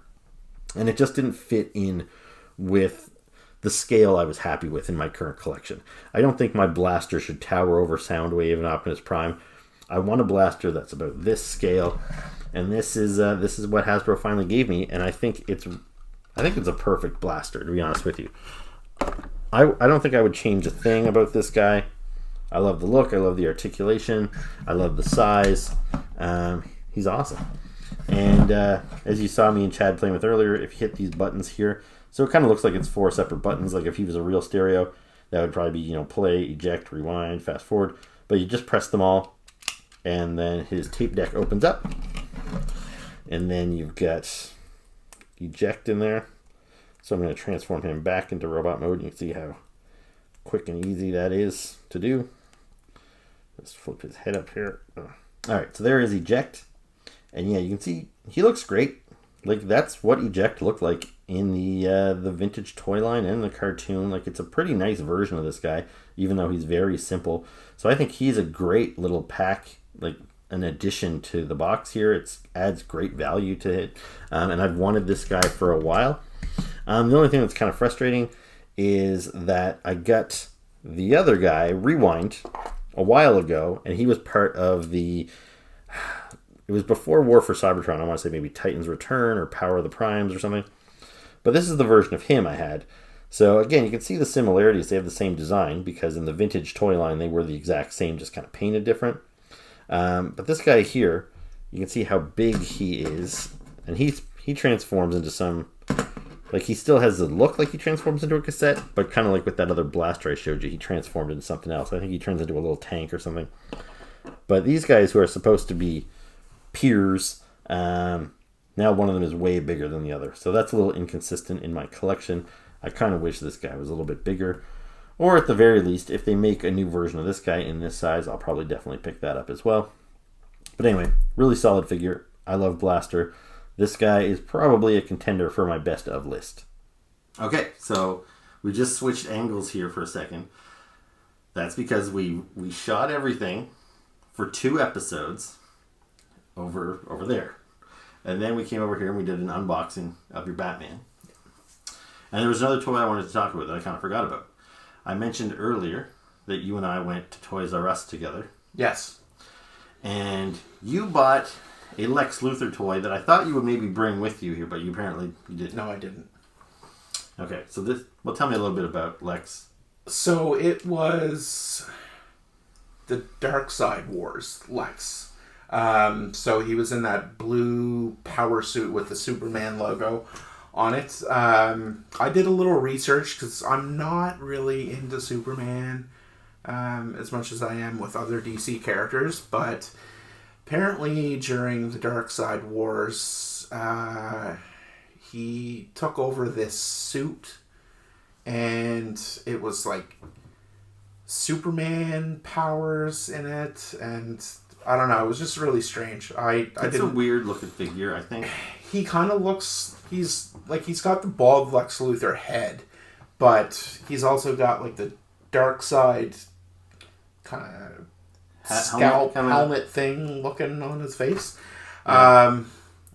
And it just didn't fit in with the scale I was happy with in my current collection. I don't think my blaster should tower over Soundwave and Optimus Prime. I want a blaster that's about this scale, and this is what Hasbro finally gave me, and I think it's a perfect blaster, to be honest with you. I don't think I would change a thing about this guy. I love the look, I love the articulation, I love the size. He's awesome. And as you saw me and Chad playing with earlier, if you hit these buttons here, so it kind of looks like it's 4 separate buttons. Like if he was a real stereo, that would probably be, you know, play, eject, rewind, fast forward. But you just press them all, and then his tape deck opens up. And then you've got eject in there. So I'm going to transform him back into robot mode. You can see how quick and easy that is to do. Let's flip his head up here. Alright, so there is eject. And yeah, you can see he looks great. Like, that's what eject looked like in the vintage toy line and the cartoon. Like, it's a pretty nice version of this guy, even though he's very simple. So I think he's a great little pack, like an addition to the box here. It adds great value to it. And I've wanted this guy for a while. The only thing that's kind of frustrating is that I got the other guy, Rewind, a while ago, and he was part of the... It was before War for Cybertron. I want to say maybe Titan's Return or Power of the Primes or something. But this is the version of him I had. So again, you can see the similarities. They have the same design because in the vintage toy line, they were the exact same, just kind of painted different. But this guy here, you can see how big he is. And he transforms into some... Like, he still has the look like he transforms into a cassette, but kind of like with that other blaster I showed you, he transformed into something else. I think he turns into a little tank or something. But these guys who are supposed to be peers, now one of them is way bigger than the other. So that's a little inconsistent in my collection. I kind of wish this guy was a little bit bigger. Or at the very least, if they make a new version of this guy in this size, I'll probably definitely pick that up as well. But anyway, really solid figure. I love Blaster. This guy is probably a contender for my best of list. Okay, so we just switched angles here for a second. That's because we shot everything for 2 episodes over there. And then we came over here and we did an unboxing of your Batman. And there was another toy I wanted to talk about that I kind of forgot about. I mentioned earlier that you and I went to Toys R Us together. Yes. And you bought a Lex Luthor toy that I thought you would maybe bring with you here, but you didn't. No, I didn't. Okay, so tell me a little bit about Lex. So it was the Dark Side Wars Lex. So he was in that blue power suit with the Superman logo on it. I did a little research because I'm not really into Superman as much as I am with other DC characters, but apparently during the Dark Side Wars, he took over this suit, and it was like Superman powers in it, and I don't know, it was just really strange. It's a weird looking figure, I think. He kind of looks, he's got the bald Lex Luthor head, but he's also got like the dark side kind of scalp helmet thing looking on his face. Yeah.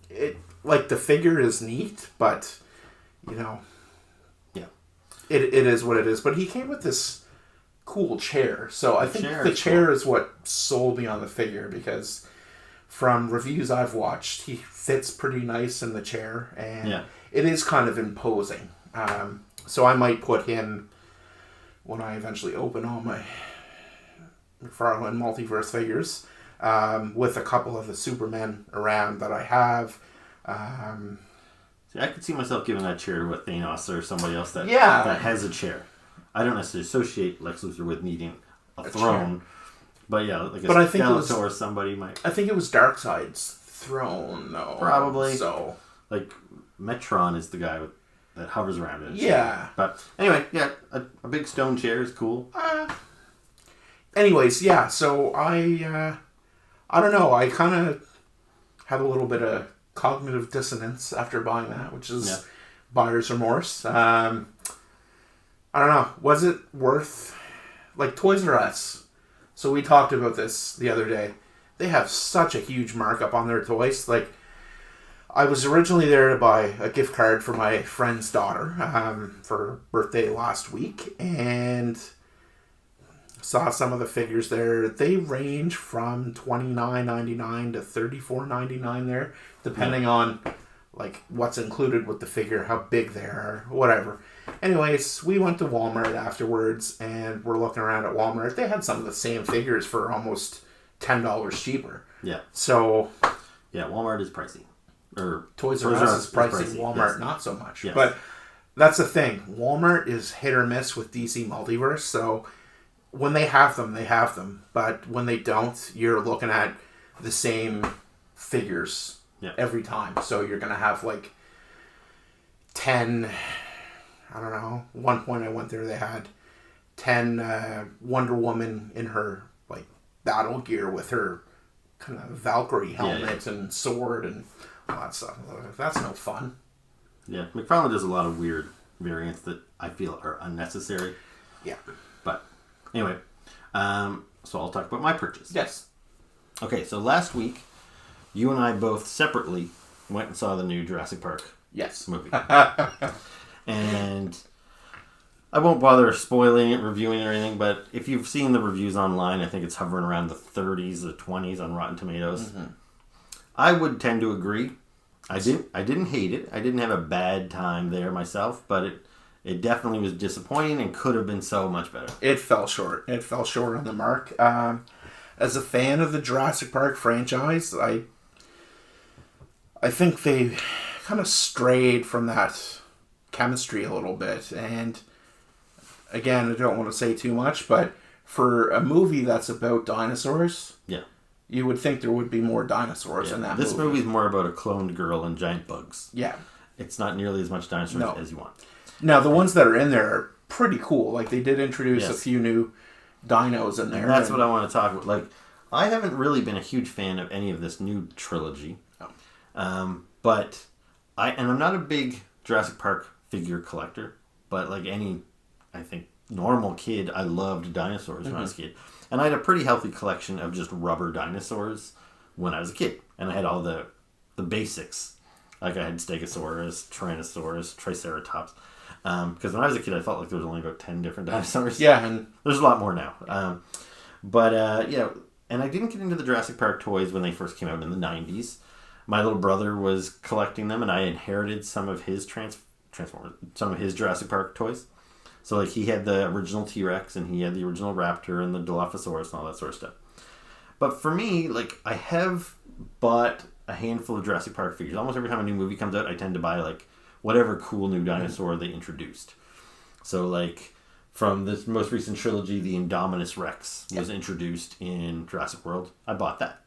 It like the figure is neat, but you know, yeah, it is what it is. But he came with this cool chair, so I think the chair is what sold me on the figure, because from reviews I've watched, he fits pretty nice in the chair, and it is kind of imposing. So I might put him, when I eventually open all my McFarlane Multiverse figures, with a couple of the Supermen around that I have. See, I could see myself giving that chair to a Thanos or somebody else that has a chair. I don't necessarily associate Lex Luthor with needing a throne, but yeah, like a Skeletor or somebody might. I think it was Darkseid's throne, though. Probably. So, like, Metron is the guy that hovers around it. Yeah. But anyway, yeah, a big stone chair is cool. Anyways, yeah. So I don't know. I kind of had a little bit of cognitive dissonance after buying that, which is buyer's remorse. I don't know. Was it worth, like, Toys R Us? So we talked about this the other day. They have such a huge markup on their toys. Like, I was originally there to buy a gift card for my friend's daughter for her birthday last week, and saw some of the figures there. They range from $29.99 to $34.99 there, depending on like what's included with the figure, how big they are, whatever. Anyways, we went to Walmart afterwards, and we're looking around at Walmart. They had some of the same figures for almost $10 cheaper. Yeah. So, yeah, Walmart is pricey. Or Toys R Us is pricey. Walmart not so much. Yes. But that's the thing. Walmart is hit or miss with DC Multiverse. So when they have them, they have them. But when they don't, you're looking at the same figures every time. So you're going to have like 10, I don't know. One point I went there, they had 10 Wonder Woman in her like battle gear with her kind of Valkyrie helmet and sword and all that stuff. That's no fun. Yeah, McFarlane does a lot of weird variants that I feel are unnecessary. Yeah. But anyway, so I'll talk about my purchase. Yes. Okay, so last week, you and I both separately went and saw the new Jurassic Park movie. And I won't bother spoiling it, reviewing it or anything, but if you've seen the reviews online, I think it's hovering around the 30s, the 20s on Rotten Tomatoes. Mm-hmm. I would tend to agree. I didn't hate it. I didn't have a bad time there myself, but it definitely was disappointing and could have been so much better. It fell short. It fell short on the mark. As a fan of the Jurassic Park franchise, I think they kind of strayed from that chemistry a little bit. And again, I don't want to say too much, but for a movie that's about dinosaurs, you would think there would be more dinosaurs in that movie. This movie's more about a cloned girl and giant bugs. Yeah. It's not nearly as much dinosaurs as you want. Now, the ones that are in there are pretty cool. Like, they did introduce a few new dinos in there. And that's what I want to talk about. Like, I haven't really been a huge fan of any of this new trilogy. Oh. But I'm not a big Jurassic Park figure collector, but like any, I think, normal kid, I loved dinosaurs when I was a kid. And I had a pretty healthy collection of just rubber dinosaurs when I was a kid. And I had all the basics. Like I had Stegosaurus, Tyrannosaurus, Triceratops. Because when I was a kid, I felt like there was only about 10 different dinosaurs. Yeah. And there's a lot more now. And I didn't get into the Jurassic Park toys when they first came out in the 90s. My little brother was collecting them, and I inherited some of his some of his Jurassic Park toys. So like he had the original T-Rex and he had the original Raptor and the Dilophosaurus and all that sort of stuff. But for me, like I have bought a handful of Jurassic Park figures. Almost every time a new movie comes out, I tend to buy like whatever cool new dinosaur they introduced. So like from this most recent trilogy, the Indominus Rex was introduced in Jurassic World. I bought that.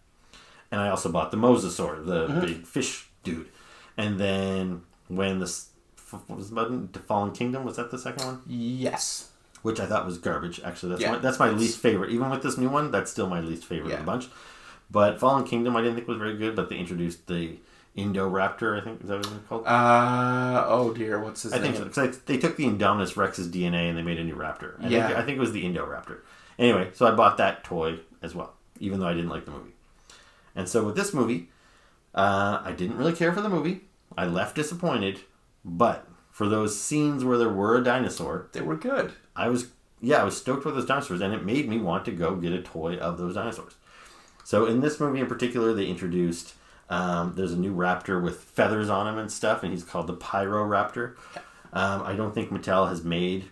And I also bought the Mosasaur, the big fish dude. And then when what was it, the Fallen Kingdom, was that the second one? Yes. Which I thought was garbage. Actually, that's my least favorite. Even with this new one, that's still my least favorite of the bunch. But Fallen Kingdom I didn't think was very good, but they introduced the Indoraptor, I think. Is that what it's called? Oh dear, what's his name? I think so. Because they took the Indominus Rex's DNA and they made a new raptor. I think it was the Indoraptor. Anyway, so I bought that toy as well, even though I didn't like the movie. And so with this movie, I didn't really care for the movie. I left disappointed, but for those scenes where there were a dinosaur, they were good. I was stoked with those dinosaurs, and it made me want to go get a toy of those dinosaurs. So in this movie in particular, they introduced, there's a new raptor with feathers on him and stuff, and he's called the Pyro Raptor. I don't think Mattel has made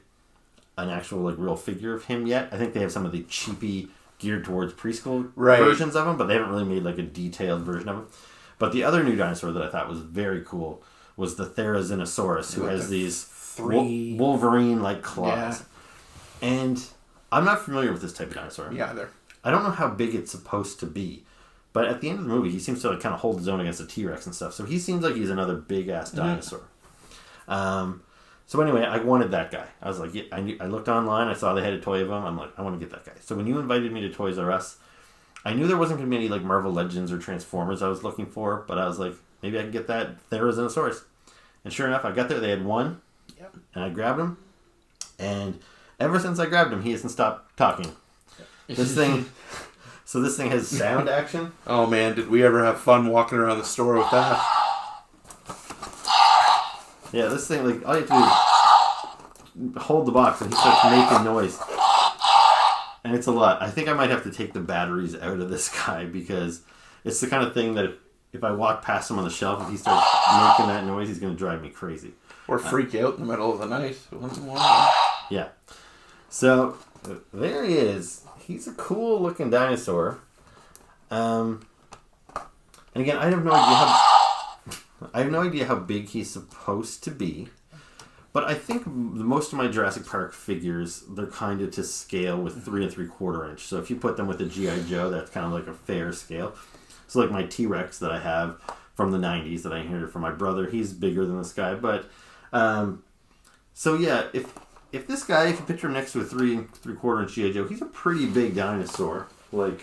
an actual like real figure of him yet. I think they have some of the cheapy, geared towards preschool versions of him, but they haven't really made like a detailed version of him. But the other new dinosaur that I thought was very cool was the Therizinosaurus, who has these Wolverine-like claws. Yeah. And I'm not familiar with this type of dinosaur. Yeah, either. I don't know how big it's supposed to be. But at the end of the movie, he seems to like kind of hold his own against a T-Rex and stuff. So he seems like he's another big-ass dinosaur. So anyway, I wanted that guy. I was like, I looked online. I saw they had a toy of him. I'm like, I want to get that guy. So when you invited me to Toys R Us, I knew there wasn't going to be any like Marvel Legends or Transformers I was looking for. But I was like, maybe I can get that Therizinosaurus. And sure enough, I got there. They had one. Yep. And I grabbed him. And ever since I grabbed him, he hasn't stopped talking. This thing... So this thing has sound action. Oh man, did we ever have fun walking around the store with that? Yeah, this thing, like, all you have to do is hold the box and he starts making noise. And it's a lot. I think I might have to take the batteries out of this guy because it's the kind of thing that if I walk past him on the shelf and he starts making that noise, he's going to drive me crazy. Or freak out in the middle of the night. Yeah. So, there he is. He's a cool looking dinosaur. And again, I have no idea how big he's supposed to be. But I think most of my Jurassic Park figures, they're kind of to scale with 3 3/4 inch. So if you put them with a G.I. Joe, that's kind of like a fair scale. So like my T-Rex that I have from the 90s that I inherited from my brother, he's bigger than this guy. But, so yeah, if this guy, if you picture him next to a 3 3/4 inch G.I. Joe, he's a pretty big dinosaur. Like,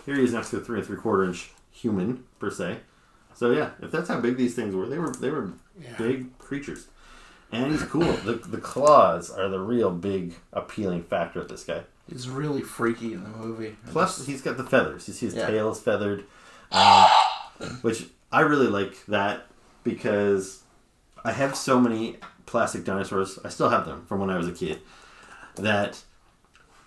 here he is next to a 3 3/4 inch human, per se. So yeah, if that's how big these things were, they were big creatures. And he's cool. The claws are the real big appealing factor of this guy. He's really freaky in the movie. Plus, he's got the feathers. You see his tail is feathered. Which I really like that because I have so many plastic dinosaurs, I still have them from when I was a kid, that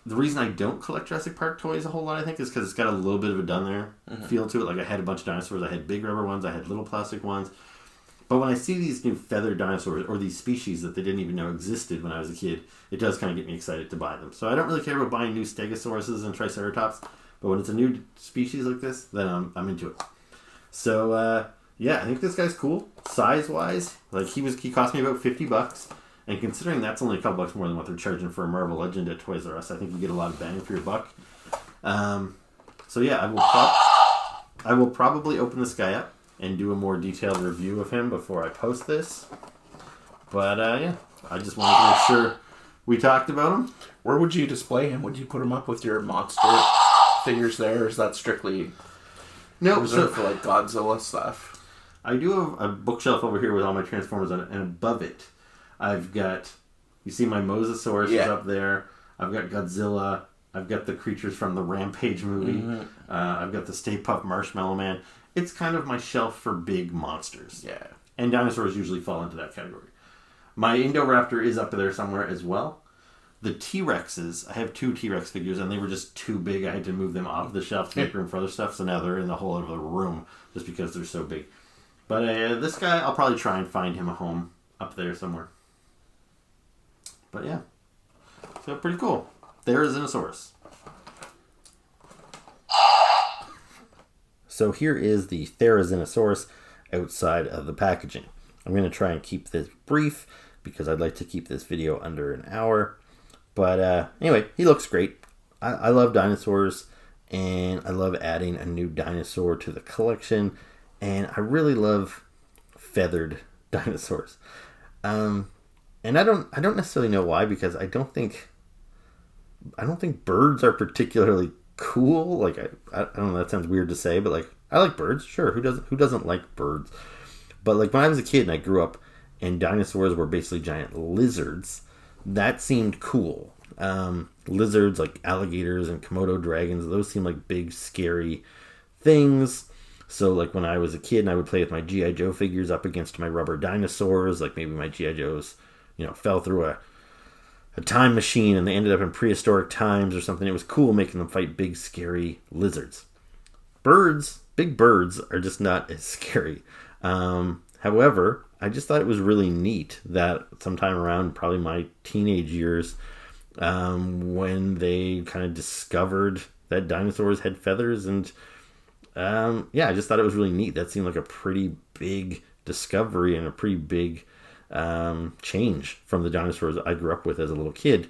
the reason I don't collect Jurassic Park toys a whole lot, I think, is because it's got a little bit of a done there feel to it. Like I had a bunch of dinosaurs, I had big rubber ones, I had little plastic ones, but when I see these new feathered dinosaurs or these species that they didn't even know existed when I was a kid, it does kind of get me excited to buy them. So I don't really care about buying new Stegosauruses and Triceratops, but when it's a new species like this, then I'm into it. So yeah, I think this guy's cool. Size-wise, like he cost me about $50, and considering that's only a couple bucks more than what they're charging for a Marvel Legend at Toys R Us, I think you get a lot of bang for your buck. So yeah, I will probably open this guy up and do a more detailed review of him before I post this. But yeah, I just wanted to make sure we talked about him. Where would you display him? Would you put him up with your monster figures there, or is that strictly reserved for like Godzilla stuff? I do have a bookshelf over here with all my Transformers on it, and above it, I've got, you see my Mosasaurus is up there, I've got Godzilla, I've got the creatures from the Rampage movie, I've got the Stay Puft Marshmallow Man. It's kind of my shelf for big monsters. Yeah. And dinosaurs usually fall into that category. My Indoraptor is up there somewhere as well. The T-Rexes, I have 2 T-Rex figures, and they were just too big. I had to move them off the shelf to make room for other stuff, so now they're in the whole other room just because they're so big. But this guy, I'll probably try and find him a home up there somewhere. But yeah, so pretty cool. Therizinosaurus. So here is the Therizinosaurus outside of the packaging. I'm going to try and keep this brief because I'd like to keep this video under an hour. But anyway, he looks great. I love dinosaurs, and I love adding a new dinosaur to the collection. And I really love feathered dinosaurs. And I don't necessarily know why, because I don't think birds are particularly cool. Like I don't know, that sounds weird to say, but like I like birds. Sure, who doesn't like birds? But like when I was a kid and I grew up and dinosaurs were basically giant lizards, that seemed cool. Lizards like alligators and Komodo dragons, those seem like big scary things. So like when I was a kid and I would play with my G.I. Joe figures up against my rubber dinosaurs, like maybe my G.I. Joes, fell through a time machine and they ended up in prehistoric times or something. It was cool making them fight big scary lizards. Big birds are just not as scary. However, I just thought it was really neat that sometime around probably my teenage years, when they kind of discovered that dinosaurs had feathers, and I just thought it was really neat. That seemed like a pretty big discovery and a pretty big change from the dinosaurs I grew up with as a little kid.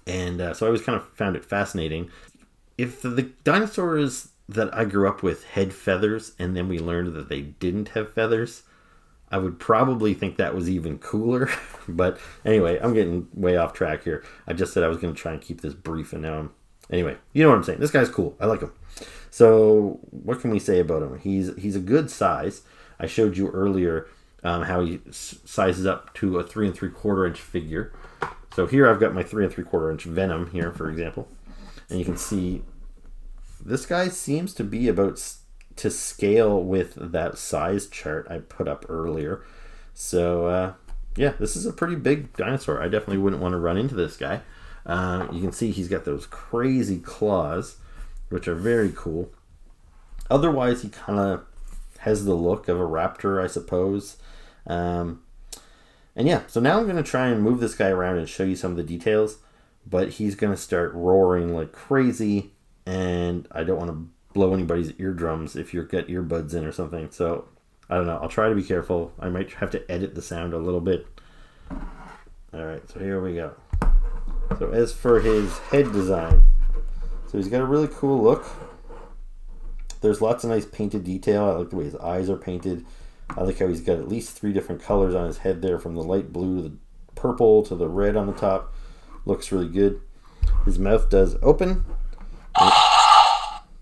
And so I always kind of found it fascinating. If the dinosaurs that I grew up with had feathers and then we learned that they didn't have feathers, I would probably think that was even cooler. But anyway, I'm getting way off track here. I just said I was going to try and keep this brief, and now anyway, you know what I'm saying. This guy's cool. I like him. So what can we say about him? He's a good size. I showed you earlier how he sizes up to a 3 3/4 inch figure. So here I've got my 3 3/4 inch Venom here, for example, and you can see this guy seems to be about to scale with that size chart I put up earlier. So this is a pretty big dinosaur. I definitely wouldn't want to run into this guy. You can see he's got those crazy claws, which are very cool. Otherwise, he kind of has the look of a raptor, I suppose. So now I'm going to try and move this guy around and show you some of the details, but he's going to start roaring like crazy, and I don't want to blow anybody's eardrums if you've got earbuds in or something. So I don't know. I'll try to be careful. I might have to edit the sound a little bit. All right, so here we go. So as for his head design, so he's got a really cool look. There's lots of nice painted detail. I like the way his eyes are painted. I like how he's got at least 3 different colors on his head there, from the light blue to the purple to the red on the top. Looks really good. His mouth does open.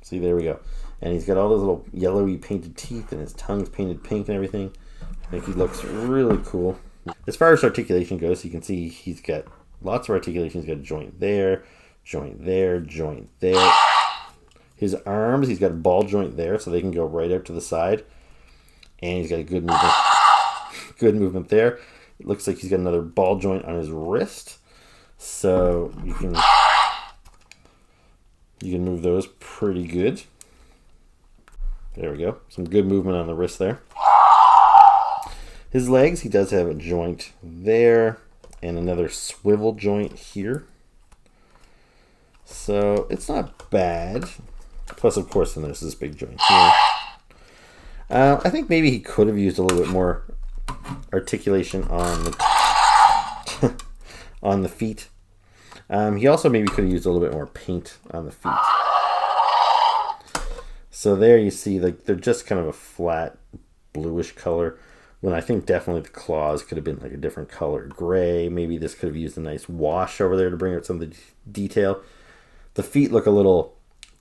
See, there we go. And he's got all those little yellowy painted teeth, and his tongue's painted pink and everything. I think he looks really cool. As far as articulation goes, you can see he's got lots of articulation. He's got a joint there, joint there, joint there. His arms, he's got a ball joint there, so they can go right out to the side. And he's got a good movement. Good movement there. It looks like he's got another ball joint on his wrist. So you can move those pretty good. There we go. Some good movement on the wrist there. His legs, he does have a joint there and another swivel joint here. So it's not bad. Plus, of course, then there's this big joint here. I think maybe he could have used a little bit more articulation on the on the feet. He also maybe could have used a little bit more paint on the feet. So there you see, like, they're just kind of a flat bluish color, when I think definitely the claws could have been like a different color, gray. Maybe this could have used a nice wash over there to bring out some of the detail. The feet look a little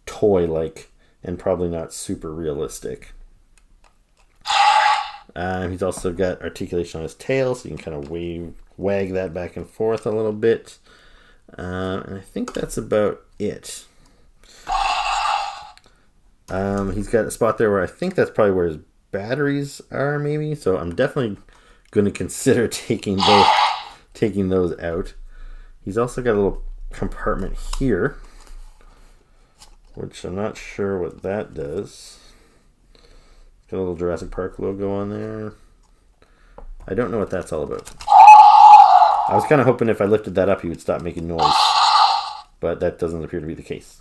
toy-like and probably not super realistic. He's also got articulation on his tail, so you can kind of wag that back and forth a little bit. And I think that's about it. He's got a spot there where I think that's probably where his batteries are, maybe. So I'm definitely going to consider taking those out. He's also got a little compartment here, which I'm not sure what that does. Got a little Jurassic Park logo on there. I don't know what that's all about. I was kind of hoping if I lifted that up, he would stop making noise. But that doesn't appear to be the case.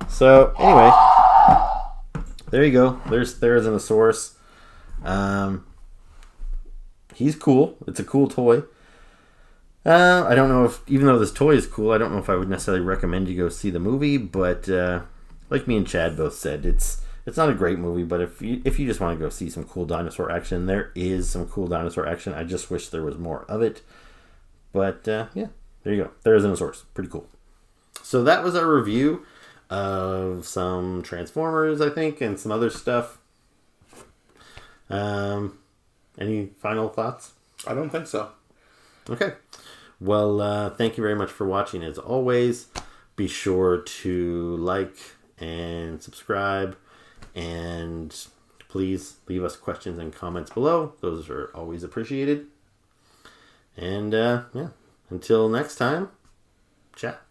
So, anyway. There you go. There's Therizinosaurus. He's cool. It's a cool toy. I don't know if, even though this toy is cool, I don't know if I would necessarily recommend you go see the movie, but like me and Chad both said, it's not a great movie, but if you just want to go see some cool dinosaur action, there is some cool dinosaur action. I just wish there was more of it. But yeah, there you go. Therizinosaurus. Pretty cool. So that was our review of some Transformers, I think, and some other stuff. Any final thoughts? I don't think so. Okay. Well, thank you very much for watching. As always, be sure to like and subscribe, and please leave us questions and comments below. Those are always appreciated. And yeah, until next time, chat.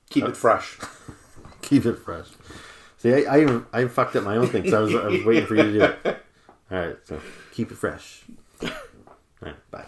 Keep it fresh. Keep it fresh. See, I fucked up my own thing, so I was waiting for you to do it. All right, so keep it fresh. All right, bye.